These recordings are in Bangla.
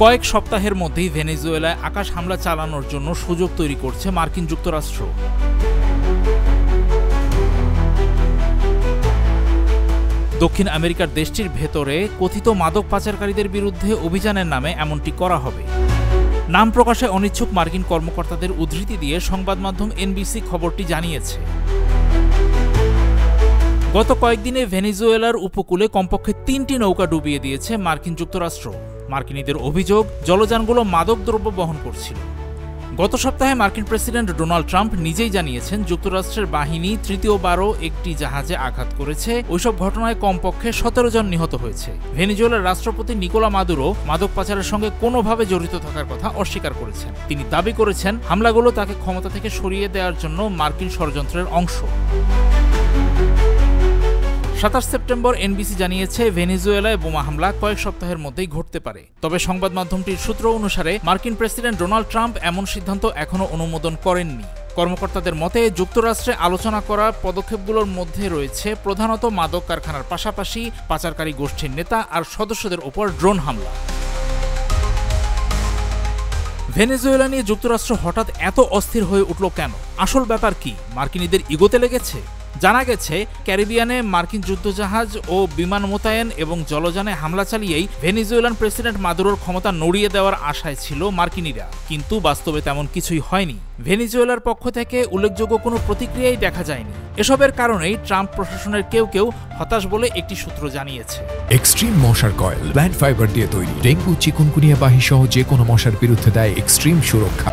কয়েক সপ্তাহের মধ্যেই ভেনেজুয়েলায় আকাশ হামলা চালানোর জন্য সুযোগ তৈরি করছে মার্কিন যুক্তরাষ্ট্র। দক্ষিণ আমেরিকার দেশটির ভেতরে কথিত মাদক পাচারকারীদের বিরুদ্ধে অভিযানের নামে এমনটি করা হবে। নাম প্রকাশে অনিচ্ছুক মার্কিন কর্মকর্তাদের উদ্ধৃতি দিয়ে সংবাদ মাধ্যম এনবিসি খবরটি জানিয়েছে। গত কয়েকদিনে ভেনেজুয়েলার উপকূলে কমপক্ষে ৩টি নৌকা ডুবিয়ে দিয়েছে মার্কিন যুক্তরাষ্ট্র। মার্কিনীদের অভিযোগ, জলযানগুলো মাদকদ্রব্য বহন করছিল। গত সপ্তাহে মার্কিন প্রেসিডেন্ট ডোনাল্ড ট্রাম্প নিজেই জানিয়েছেন যুক্তরাষ্ট্রের বাহিনী তৃতীয়বারও একটি জাহাজে আঘাত করেছে। ওইসব ঘটনায় কমপক্ষে ১৭ জন নিহত হয়েছে। ভেনেজুয়েলার রাষ্ট্রপতি নিকোলা মাদুরো মাদক পাচারের সঙ্গে কোনোভাবে জড়িত থাকার কথা অস্বীকার করেছেন। তিনি দাবি করেছেন হামলাগুলো তাকে ক্ষমতা থেকে সরিয়ে দেওয়ার জন্য মার্কিন ষড়যন্ত্রের অংশ। ২৭ সেপ্টেম্বর এনবিসি জানিয়েছে ভেনেজুয়েলায় বোমা হামলা কয়েক সপ্তাহের মধ্যেই ঘটতে পারে। তবে সংবাদ মাধ্যমটির সূত্র অনুসারে মার্কিন প্রেসিডেন্ট ডোনাল্ড ট্রাম্প এমন সিদ্ধান্ত এখনও অনুমোদন করেননি। কর্মকর্তাদের মতে যুক্তরাষ্ট্রে আলোচনা করা পদক্ষেপগুলোর মধ্যে রয়েছে প্রধানত মাদক কারখানার পাশাপাশি পাচারকারী গোষ্ঠীর নেতা আর সদস্যদের ওপর ড্রোন হামলা। ভেনেজুয়েলা নিয়ে যুক্তরাষ্ট্র হঠাৎ এত অস্থির হয়ে উঠল কেন? আসল ব্যাপার কি? মার্কিনীদের ইগোতে লেগেছে? জানা গেছে ক্যারিবিয়ানে মার্কিন যুদ্ধজাহাজ ও বিমান মোতায়েন এবং জলযানে হামলা চালিয়েই ভেনেজুয়েলান প্রেসিডেন্ট মাদুরোর ক্ষমতা নড়িয়ে দেওয়ার আশায় ছিল মার্কিনীরা, কিন্তু বাস্তবে তেমন কিছুই হয়নি। ভেনেজুয়েলার পক্ষ থেকে উল্লেখযোগ্য কোনো প্রতিক্রিয়াই দেখা যায়নি। এসবের কারণেই ট্রাম্প প্রশাসনের কেউ কেউ হতাশ বলে একটি সূত্র জানিয়েছে। এক্সট্রিম মশার কয়েল প্ল্যান্ট ফাইবার দিয়ে তৈরি, ডেঙ্গু, চিকুনগুনিয়া বাহি সহ যে কোনো মশার বিরুদ্ধে দেয় এক্সট্রিম সুরক্ষা।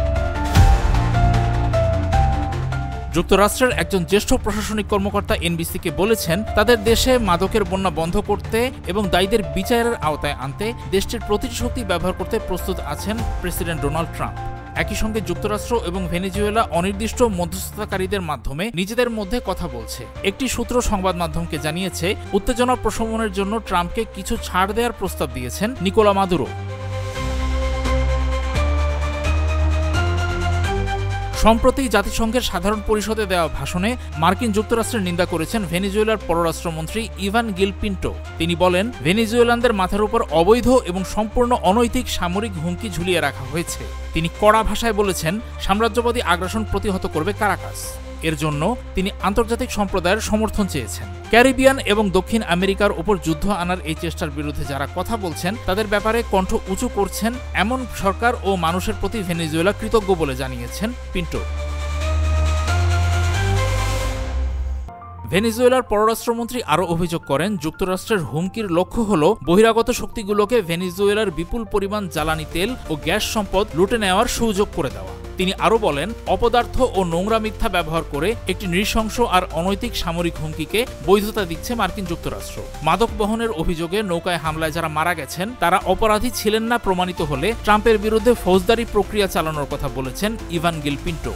যুক্তরাষ্ট্রের একজন জ্যেষ্ঠ প্রশাসনিক কর্মকর্তা এনবিসিকে বলেছেন তাদের দেশে মাদকের বন্যা বন্ধ করতে এবং দায়ীদের বিচারের আওতায় আনতে দেশটির প্রতিটি শক্তি ব্যবহার করতে প্রস্তুত আছেন প্রেসিডেন্ট ডোনাল্ড ট্রাম্প। একই সঙ্গে যুক্তরাষ্ট্র এবং ভেনেজুয়েলা অনির্দিষ্ট মধ্যস্থতাকারীদের মাধ্যমে নিজেদের মধ্যে কথা বলছে। একটি সূত্র সংবাদ মাধ্যমকে জানিয়েছে উত্তেজনা প্রশমনের জন্য ট্রাম্পকে কিছু ছাড় দেওয়ার প্রস্তাব দিয়েছেন নিকোলা মাদুরো। সম্প্রতি জাতিসংঘের সাধারণ পরিষদে দেওয়া ভাষণে মার্কিন যুক্তরাষ্ট্রের নিন্দা করেছেন ভেনেজুয়েলার পররাষ্ট্রমন্ত্রী ইভান গিল পিন্টো। তিনি বলেন ভেনেজুয়েলানদের মাথার উপর অবৈধ এবং সম্পূর্ণ অনৈতিক সামরিক হুমকি ঝুলিয়ে রাখা হয়েছে। তিনি কড়া ভাষায় বলেছেন সাম্রাজ্যবাদী আগ্রাসন প্রতিহত করবে কারাকাস। এর জন্য তিনি আন্তর্জাতিক সম্প্রদায়ের সমর্থন চেয়েছেন। ক্যারিবিয়ান এবং দক্ষিণ আমেরিকার উপর যুদ্ধ আনার এই চেষ্টার বিরুদ্ধে যারা কথা বলছেন তাদের ব্যাপারে কণ্ঠ উঁচু করছেন এমন সরকার ও মানুষের প্রতি ভেনেজুয়েলা কৃতজ্ঞ বলে জানিয়েছেন পিন্টো। ভেনেজুয়েলার পররাষ্ট্রমন্ত্রী আরও অভিযোগ করেন যুক্তরাষ্ট্রের হুমকির লক্ষ্য হল বহিরাগত শক্তিগুলোকে ভেনেজুয়েলার বিপুল পরিমাণ জ্বালানি তেল ও গ্যাস সম্পদ লুটে নেওয়ার সুযোগ করে দেওয়া। তিনি আরও বলেন অপদার্থ ও নোংরা মিথ্যা ব্যবহার করে একটি নৃশংস আর অনৈতিক সামরিক হুমকিকে বৈধতা দিচ্ছে মার্কিন যুক্তরাষ্ট্র। মাদক বহনের অভিযোগে নৌকায় হামলায় যারা মারা গেছেন তারা অপরাধী ছিলেন না প্রমাণিত হলে ট্রাম্পের বিরুদ্ধে ফৌজদারি প্রক্রিয়া চালানোর কথা বলেছেন ইভান গিল পিন্টো।